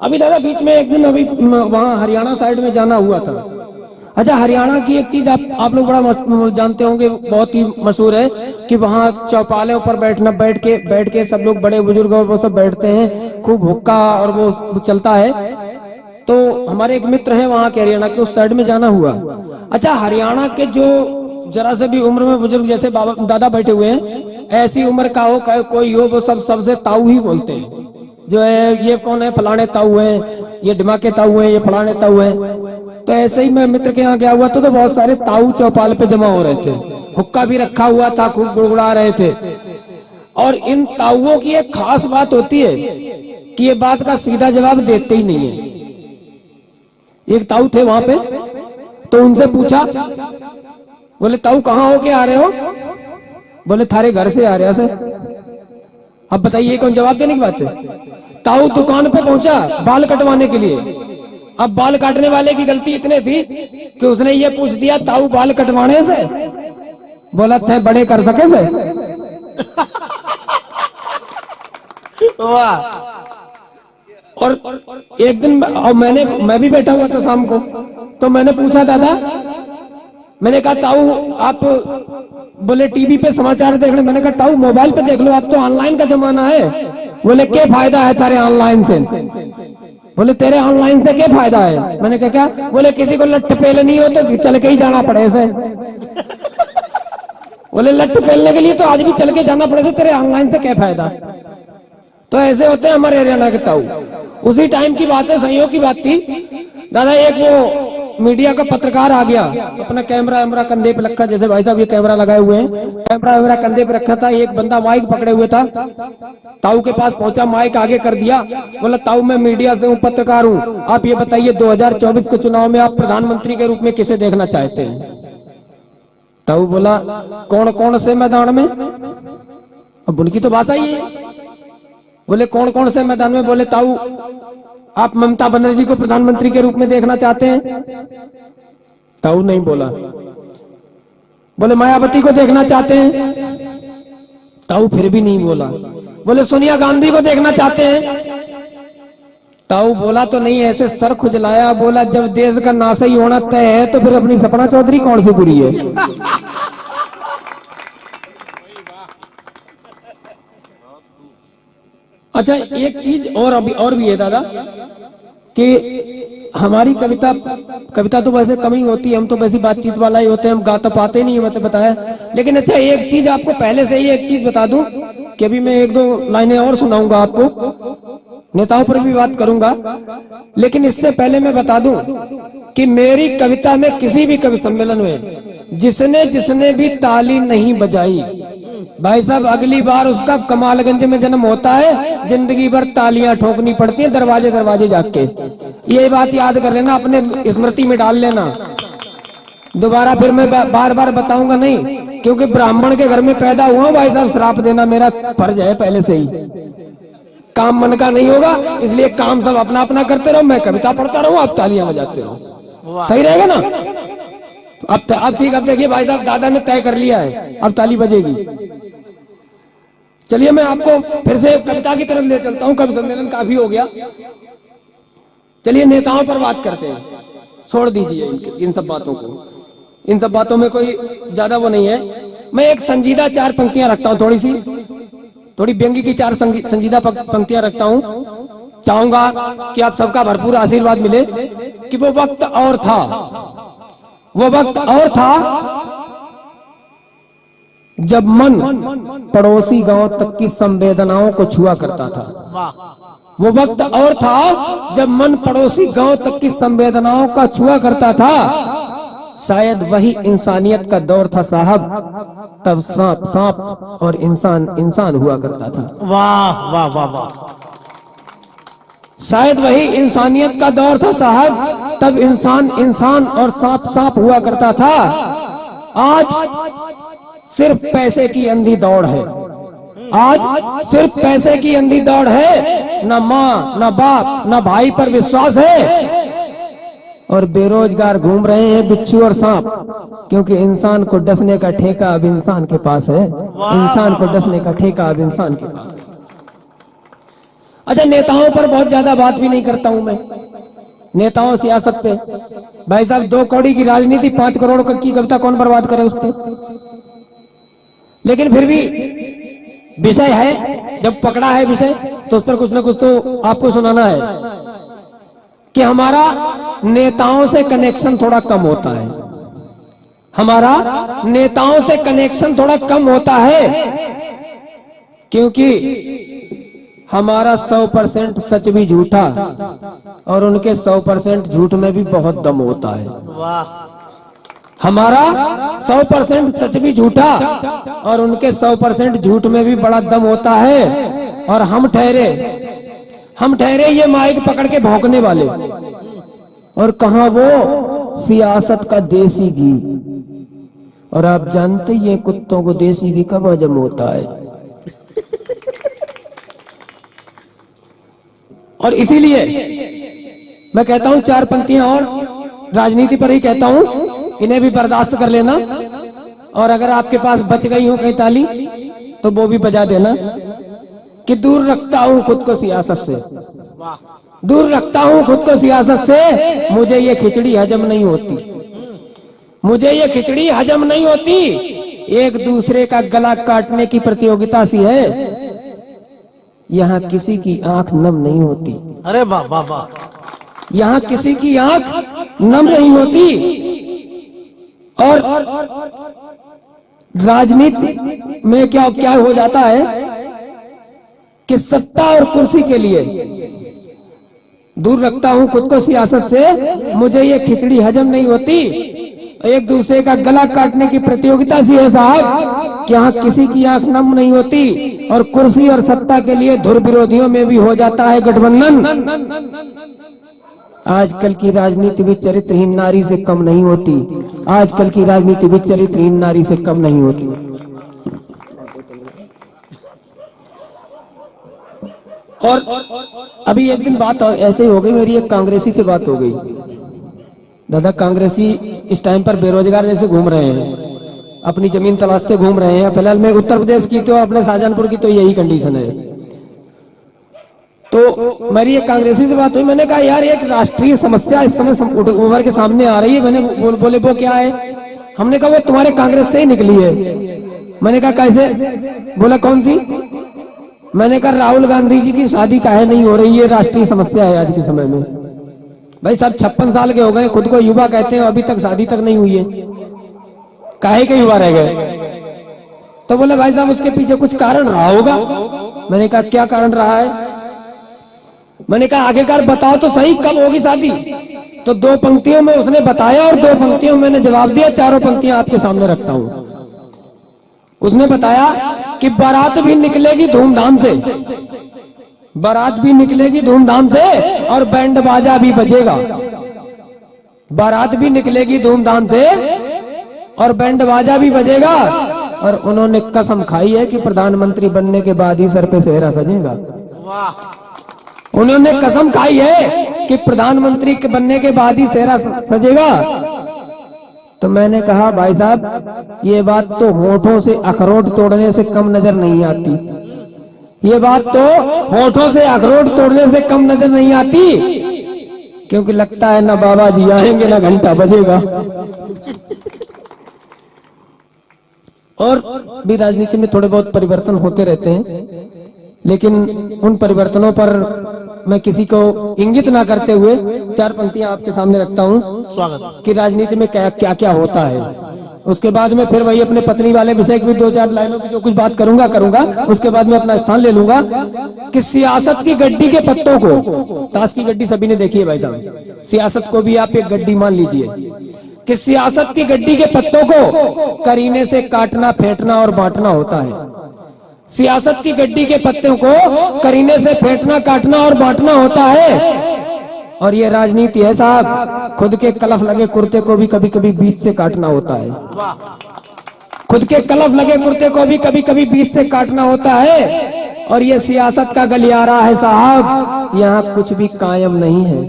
अभी दादा बीच में एक दिन अभी वहाँ हरियाणा साइड में जाना हुआ था। अच्छा, हरियाणा की एक चीज आप लोग बड़ा जानते होंगे, बहुत ही मशहूर है कि वहाँ चौपालों पर बैठ के सब लोग बड़े बुजुर्ग और वो सब बैठते हैं, खूब हुक्का और वो चलता है। तो हमारे एक मित्र हैं वहाँ के हरियाणा के, उस साइड में जाना हुआ। अच्छा, हरियाणा के जो जरा से भी उम्र में बुजुर्ग जैसे बाबा दादा बैठे हुए हैं, ऐसी उम्र का हो कोई हो, वो सब सबसे ताऊ ही बोलते हैं। जो है ये कौन है, फलाने ताऊ हैं, ये ढिमाके ताऊ हैं, ये फलाने ताऊ हैं। तो ऐसे ही मैं मित्र के यहाँ गया हुआ तो बहुत सारे ताऊ चौपाल पे जमा हो रहे थे, हुक्का भी रखा हुआ था, खूब गुड़गुड़ा रहे थे। और इन ताऊओं की एक खास बात होती है कि ये बात का सीधा जवाब देते ही नहीं है। एक ताऊ थे वहां पे, तो उनसे पूछा, बोले ताऊ कहाँ होके आ रहे हो? बोले थारे घर से आ रहे सर। अब बताइए कौन जवाब देने की बात है? ताऊ दुकान पे पहुंचा बाल कटवाने के लिए। अब बाल काटने वाले की गलती इतने थी कि उसने ये पूछ दिया, ताऊ बाल कटवाने से? बोला थे बड़े कर सके से। वाह। और एक दिन मैं भी बैठा हुआ था शाम को, तो मैंने पूछा दादा, मैंने कहा ताऊ आप, बोले टीवी पे समाचार देख रहे। मैंने कहा ताऊ मोबाइल पे देख लो, अब तो ऑनलाइन का जमाना है। बोले क्या फायदा है तेरे ऑनलाइन से? बोले तेरे ऑनलाइन से क्या फायदा है? मैंने कहा क्या? बोले किसी को लट्ठ पेल नहीं हो तो चल के ही जाना पड़े ऐसे। बोले लट्ठ पेलने के लिए तो आज भी चल के जाना पड़ेगा, तेरे ऑनलाइन से क्या फायदा? तो ऐसे होते हैं हमारे हरियाणा के ताऊ। उसी टाइम की बात है, संयोग की बात थी दादा, एक वो मीडिया का पत्रकार आ गया, अपना कैमरा वैमरा कंधे पे रखा, जैसे भाई साहब ये कैमरा लगाए हुए हैं, कैमरा वैमरा कंधे पे रखा था। एक बंदा माइक पकड़े हुए था, ताऊ के पास पहुंचा, माइक आगे कर दिया, बोला ताऊ मैं मीडिया से हूँ, पत्रकार हूँ, आप ये बताइए 2024 के चुनाव में आप प्रधानमंत्री के रूप में किसे देखना चाहते हैं? ताऊ बोला कौन कौन से मैदान में? अब उनकी तो भाषा ही है। बोले कौन कौन से मैदान में? बोले ताऊ आप ममता बनर्जी को प्रधानमंत्री के रूप में देखना चाहते हैं? ताऊ नहीं बोला। बोले मायावती को देखना चाहते हैं? ताऊ फिर भी नहीं बोला। बोले सोनिया गांधी को देखना चाहते हैं? ताऊ बोला तो नहीं, ऐसे सर खुजलाया, बोला जब देश का नाश ही होना तय है तो फिर अपनी सपना चौधरी कौन सी बुरी है? अच्छा, एक चीज और अभी और भी है दादा कि हमारी कविता तो वैसे कम ही होती है, हम तो वैसी बातचीत वाला ही होते हैं, हम गा तो पाते नहीं है, मैं तो बताया। लेकिन अच्छा एक चीज आपको पहले से ही एक चीज बता दूं कि अभी मैं एक दो लाइनें और सुनाऊंगा आपको, नेताओं पर भी बात करूंगा, लेकिन इससे पहले मैं बता दूं कि मेरी कविता में किसी भी कवि सम्मेलन में जिसने जिसने भी ताली नहीं बजाई, भाई साहब अगली बार उसका कमालगंज में जन्म होता है, जिंदगी भर तालियां ठोकनी पड़ती हैं दरवाजे दरवाजे जाके। ये बात याद कर लेना, अपने स्मृति में डाल लेना। दोबारा फिर मैं बार बार बताऊंगा नहीं, क्योंकि ब्राह्मण के घर में पैदा हुआ भाई साहब, श्राप देना मेरा फर्ज है पहले से ही। काम मन का नहीं होगा, इसलिए काम सब अपना अपना करते रहो, मैं कविता पढ़ता रहूं, आप तालियां बजाते रहो, सही रहेगा ना? अब ठीक, अब देखिए भाई साहब दादा ने तय कर लिया है, अब ताली बजेगी। चलिए मैं आपको फिर से कविता की तरफ ले चलता हूं, कवि सम्मेलन काफी हो गया, चलिए नेताओं पर बात करते हैं। छोड़ दीजिए इन सब बातों को, इन सब बातों में कोई ज्यादा वो नहीं है। मैं एक संजीदा चार पंक्तियां रखता हूं, थोड़ी व्यंग्य की चार संजीदा पंक्तियां रखता हूं। चाहूंगा कि आप सबका भरपूर आशीर्वाद मिले कि वो वक्त और था, वो वक्त और था जब मन पड़ोसी गांव तक की संवेदनाओं को छुआ करता था। वो वक्त और था जब मन पड़ोसी गांव तक की संवेदनाओं का छुआ करता था। शायद वही इंसानियत का दौर था साहब, तब सांप सांप और इंसान इंसान हुआ करता था। वाह वाह वाह वाह। शायद वही इंसानियत का दौर था साहब, तब इंसान इंसान और सांप सांप हुआ करता था। आज सिर्फ पैसे की अंधी दौड़ है, आज सिर्फ पैसे की अंधी दौड़ है, न माँ न बाप न भाई पर विश्वास है, और बेरोजगार घूम रहे हैं बिच्छू और सांप, क्योंकि इंसान को डसने का ठेका अब इंसान के पास है, इंसान को डसने का ठेका अब इंसान के पास है। अच्छा, नेताओं पर बहुत ज्यादा बात भी नहीं करता हूं मैं, नेताओं सियासत पे। भाई साहब 2 कौड़ी की राजनीति 5 करोड़ की कविता कौन बर्बाद करे उस पर। लेकिन फिर भी विषय है, जब पकड़ा है विषय तो उस पर कुछ ना कुछ तो आपको सुनाना है कि हमारा नेताओं से कनेक्शन थोड़ा कम होता है, हमारा नेताओं से कनेक्शन थोड़ा कम होता है, क्योंकि हमारा 100% सच भी झूठा और उनके 100% झूठ में भी बहुत दम होता है। वाह, हमारा 100% सच भी झूठा और उनके 100% झूठ में भी बड़ा दम होता है। और हम ठहरे ये माइक पकड़ के भौंकने वाले, और कहां वो सियासत का देसी घी। और आप जानते ही हैं कुत्तों को देसी घी कब हजम होता है। और इसीलिए मैं कहता हूं 4 पंक्तियां और राजनीति पर ही कहता हूं, इन्हें भी बर्दाश्त कर लेना। और अगर आपके पास बच गई हो कहीं ताली तो वो भी बजा देना कि दूर रखता हूं खुद को सियासत से, दूर रखता हूं खुद को सियासत से, मुझे ये खिचड़ी हजम नहीं होती, मुझे ये खिचड़ी हजम नहीं होती। एक दूसरे का गला काटने की प्रतियोगिता सी है, यहाँ किसी की आंख नम नहीं होती। अरे वाह वाह वाह, यहाँ किसी की आंख नम नहीं होती। और राजनीति में क्या क्या हो जाता है कि सत्ता और कुर्सी के लिए दूर रखता हूं खुद को सियासत से, मुझे ये खिचड़ी हजम नहीं होती। एक दूसरे का गला काटने की प्रतियोगिता सी है साहब, कि यहाँ किसी की आंख नम नहीं होती। और कुर्सी और सत्ता के लिए धुर विरोधियों में भी हो जाता है गठबंधन। आजकल की राजनीति भी चरित्रहीन नारी से कम नहीं होती, आजकल की राजनीति भी चरित्रहीन नारी से कम नहीं होती। और अभी एक दिन बात ऐसे ही हो गई, मेरी एक कांग्रेसी से बात हो गई। दादा कांग्रेसी इस टाइम पर बेरोजगार जैसे घूम रहे हैं, अपनी जमीन तलाशते घूम रहे हैं। फिलहाल मैं उत्तर प्रदेश की तो अपने शाहजहानपुर की तो यही कंडीशन है। तो मेरी एक कांग्रेसी से बात हुई, मैंने कहा यार एक राष्ट्रीय समस्या इस समय उभर के सामने आ रही है। मैंने बोले वो क्या है? हमने कहा वो तुम्हारे कांग्रेस से ही निकली है। मैंने कहा कैसे? बोला कौन सी? मैंने कहा राहुल गांधी जी की शादी काहे नहीं हो रही, ये राष्ट्रीय समस्या है आज के समय में। भाई साहब 56 साल के हो गए, खुद को युवा कहते हैं, अभी तक शादी तक नहीं हुई है, काहे के युवा रह गए? तो बोले भाई साहब उसके पीछे कुछ कारण रहा होगा। मैंने कहा क्या कारण रहा है? मैंने कहा आखिरकार बताओ तो सही कब होगी शादी? तो 2 पंक्तियों में उसने बताया और 2 पंक्तियों में मैंने जवाब दिया। 4 पंक्तियां आपके सामने रखता हूं। उसने बताया कि बारात भी निकलेगी धूमधाम से, बारात भी निकलेगी धूमधाम से और बैंड बाजा भी बजेगा। बारात भी निकलेगी धूमधाम से और बैंड बाजा भी बजेगा। और उन्होंने कसम खाई है कि प्रधानमंत्री बनने के बाद ही सर पे सेहरा सजेगा। उन्होंने कसम खाई है कि प्रधानमंत्री के बनने के बाद ही सेहरा सजेगा। तो मैंने कहा भाई साहब ये बात तो होठों से अखरोट तोड़ने से कम नजर नहीं आती, ये बात तो होठों से अखरोट तोड़ने से कम नजर नहीं आती, क्योंकि लगता है ना बाबा जी आएंगे ना घंटा बजेगा। और भी राजनीति में थोड़े बहुत परिवर्तन होते रहते हैं, लेकिन उन परिवर्तनों पर मैं किसी को इंगित ना करते हुए 4 पंक्तियां आपके सामने रखता हूं। स्वागत कि राजनीति में क्या क्या होता है। उसके बाद में फिर वही अपने पत्नी वाले विषय की 2-4 लाइनों की जो कुछ बात करूंगा। उसके बाद में अपना स्थान ले लूंगा कि सियासत की गड्डी के पत्तों को, ताश की गड्डी सभी ने देखी है भाई साहब, सियासत को भी आप एक गड्डी मान लीजिए कि सियासत की गड्डी के पत्तों को करीने से काटना, फेंटना और बांटना होता है। सियासत की गड्डी के पत्तों को करीने से फेंटना, काटना और बांटना होता है। और ये राजनीति है साहब, खुद के कलफ लगे कुर्ते को भी कभी कभी बीच से काटना होता है। खुद के कलफ लगे कुर्ते को भी कभी कभी बीच से काटना होता है। और ये सियासत का गलियारा है साहब, यहाँ कुछ भी कायम नहीं है।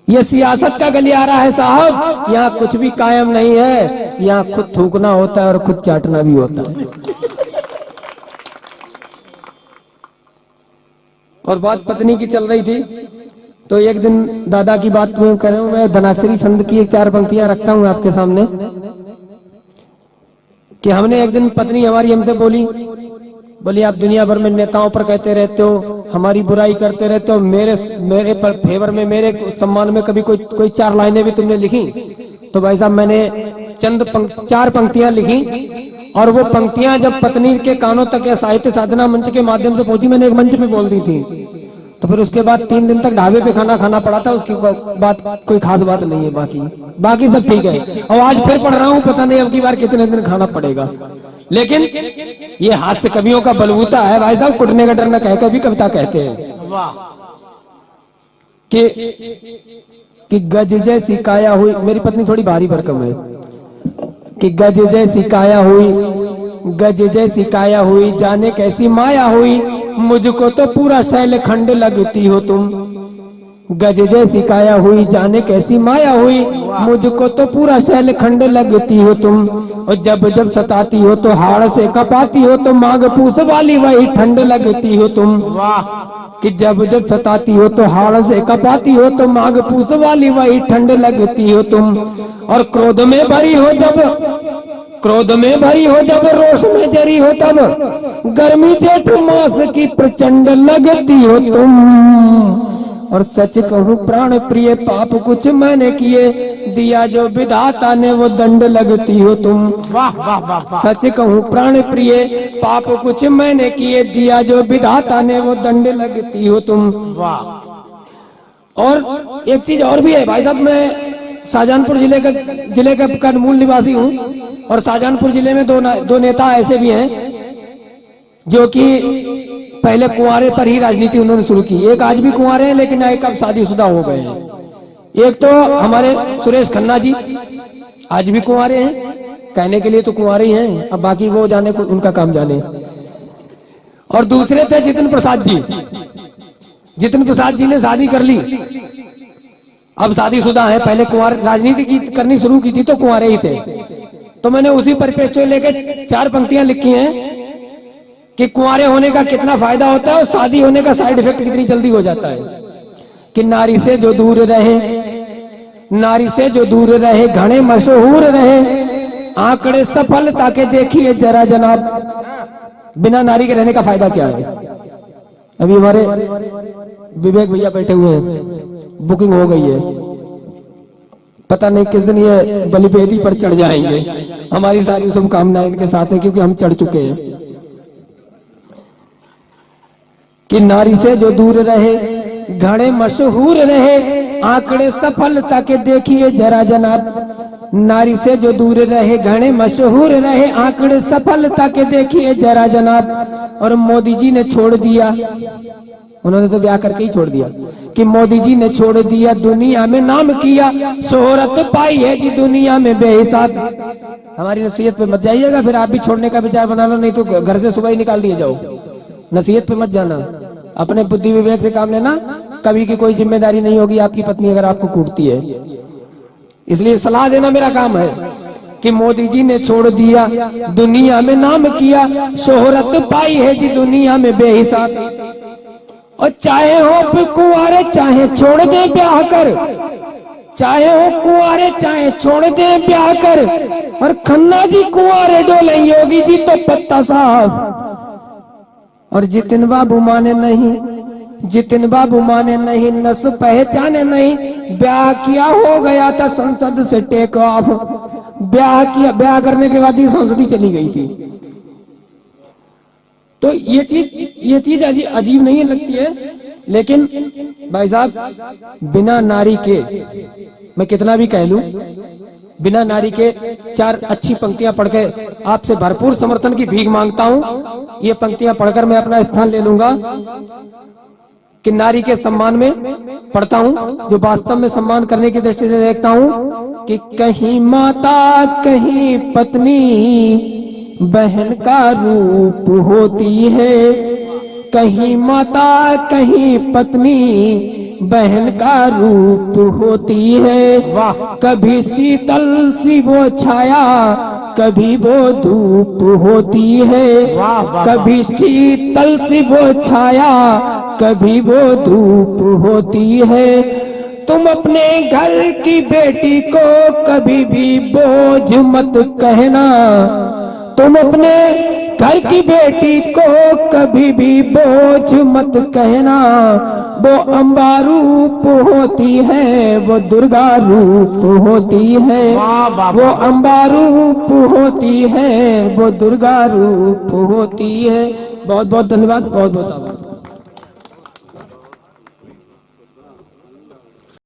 ये सियासत का गलियारा है साहब, यहाँ कुछ भी कायम नहीं है। यहाँ खुद थूकना होता है और खुद चाटना भी होता है। और बात पत्नी की चल रही थी। तो एक दिन दादा की बात में कर रहा हूं, मैं धनाक्षरी छंद की एक 4 पंक्तियां रखता हूं आपके सामने कि हमने एक दिन पत्नी हमारी हमसे बोली आप दुनिया भर में नेताओं पर कहते रहते हो, हमारी बुराई करते रहते हो, मेरे पर फेवर में, मेरे सम्मान में कभी कोई 4 लाइनें भी तुमने लिखी? तो भाई साहब मैंने 4 पंक्तियां लिखी और वो पंक्तियां जब पत्नी के कानों तक या साहित्य साधना मंच के माध्यम से पहुंची, मैंने एक मंच पे बोल दी थी। तो फिर उसके बाद 3 दिन तक ढाबे पे खाना खाना पड़ा था। उसकी बात कोई खास बात नहीं है, बाकी सब ठीक है। और आज फिर पढ़ रहा हूँ, पता नहीं अब की बार कितने दिन खाना पड़ेगा। लेकिन ये हास्य कवियों का बलबूता है भाई साहब, कुटने का डर न कह कभी कविता कहते हैं। वाह कि गज जैसी काया हुई, मेरी पत्नी थोड़ी भारी भरकम है, कि गज जैसी काया हुई, गज जैसी काया हुई, जाने कैसी माया हुई, मुझको तो पूरा शैलखंड लगती हो तुम। गज जैसी काया हुई, जाने कैसी माया हुई, मुझको तो पूरा शैलखंड लगती हो तुम। और जब जब सताती हो तो हाड़ से कपाती हो, तो मांग पूछ वाली वही ठंड लगती हो तुम। वाह कि जब जब सताती हो तो हाड़ से कपाती हो, तो मांग पूछ वाली वही ठंड लगती हो तुम। और क्रोध में भरी हो जब रोष में जरी हो तब, गर्मी जेठ मास की प्रचंड लगती हो तुम। और सच कहूँ प्राण प्रिय, पाप कुछ मैंने किए, दिया जो विधाता ने वो दंड लगती हो तुम। वाह वाह वाह वाह। सच कहूँ प्राण प्रिय, पाप कुछ मैंने किए, दिया जो विधाता ने वो दंड लगती हो तुम। वाह। और एक चीज और भी है भाई साहब, मैं शाहजहानपुर जिले का मूल निवासी हूँ। और शाहजहानपुर जिले में दो नेता ऐसे भी हैं जो कि पहले कुंवारे पर ही राजनीति उन्होंने शुरू की। एक आज भी कुंवारे हैं, लेकिन एक अब शादीशुदा हो गए हैं। एक तो हमारे सुरेश खन्ना जी आज भी कुंवारे हैं, कहने के लिए तो कुंवारे ही हैं, अब बाकी वो जाने को उनका काम जाने। और दूसरे थे जितिन प्रसाद जी। जितिन प्रसाद जी ने शादी कर ली, अब शादीशुदा है, पहले कुंवार राजनीति की करनी शुरू की थी तो कुंवारे ही थे। तो मैंने उसी परिप्रेक्ष्य लेके 4 पंक्तियां लिखी हैं कि कुंवारे होने का कितना फायदा होता है और शादी होने का साइड इफेक्ट कितनी जल्दी हो जाता है। कि नारी से जो दूर रहे घने मशहूर रहे, आंकड़े सफलता के देखिए जरा जनाब। बिना नारी के रहने का फायदा क्या है? अभी हमारे विवेक भैया बैठे हुए हैं, बुकिंग हो गई है, पता नहीं किस दिन ये बलिवेदी पर चढ़ जाएंगे। हमारी सारी शुभकामनाएं इनके साथ है, क्योंकि हम चढ़ चुके हैं। कि नारी से जो दूर रहे घने मशहूर रहे, आंकड़े सफलता के देखिए जरा जनाब। नारी से जो दूर रहे घने मशहूर रहे, आंकड़े सफलता के देखिए जरा जनाब। और मोदी जी ने छोड़ दिया, उन्होंने तो ब्याह करके ही छोड़ दिया, कि मोदी जी ने छोड़ दिया दुनिया में नाम किया, शोहरत पाई है जी दुनिया में बेहिसाब। हमारी नसीहत पे मत जाइएगा, फिर आप भी छोड़ने का विचार बना लो, नहीं तो घर से सुबह ही निकाल दिए जाओ। नसीहत पे मत जाना, अपने बुद्धि विवेक से काम लेना। कभी की कोई जिम्मेदारी नहीं होगी आपकी पत्नी अगर आपको कूटती है, इसलिए सलाह देना मेरा काम है। कि मोदी जी ने छोड़ दिया दुनिया में नाम किया, शोहरत पाई है जी दुनिया में बेहिसाब। और चाहे हो कुंवारे चाहे छोड़ दे ब्याह कर, चाहे हो कुंवारे चाहे छोड़ दे ब्याह कर, और खन्ना जी कुंवारे डोले, योगी जी तो पत्ता साहब। और जितिन बाबू माने नहीं, नस पहचाने नहीं, ब्याह किया हो गया था संसद से टेक ऑफ। ब्याह करने के बाद ही संसद ही चली गई थी। तो ये चीज अजीब नहीं लगती है, लेकिन भाई साहब बिना नारी के, मैं कितना भी कह लूं, बिना नारी के 4 अच्छी पंक्तियां पढ़ के आपसे भरपूर समर्थन की भीख मांगता हूं। ये पंक्तियां पढ़कर मैं अपना स्थान ले लूंगा। कि नारी के सम्मान में पढ़ता हूं, जो वास्तव में सम्मान करने की दृष्टि से देखता हूं। कि कहीं माता कहीं पत्नी बहन का रूप होती है, कहीं माता कहीं पत्नी बहन का रूप होती है। वाह। कभी शीतल सी वो छाया, कभी वो धूप होती है। वाह, वाह, कभी शीतल सी वो छाया, कभी वो धूप होती है। तुम अपने घर की बेटी को कभी भी बोझ मत कहना। तुम अपने घर की बेटी को कभी भी बोझ मत कहना। वो अम्बा रूप होती है, वो दुर्गा रूप होती है। वाह, वाह, वो वाह। अम्बा रूप होती है, वो दुर्गा रूप होती है। बहुत बहुत धन्यवाद, बहुत बहुत आभार।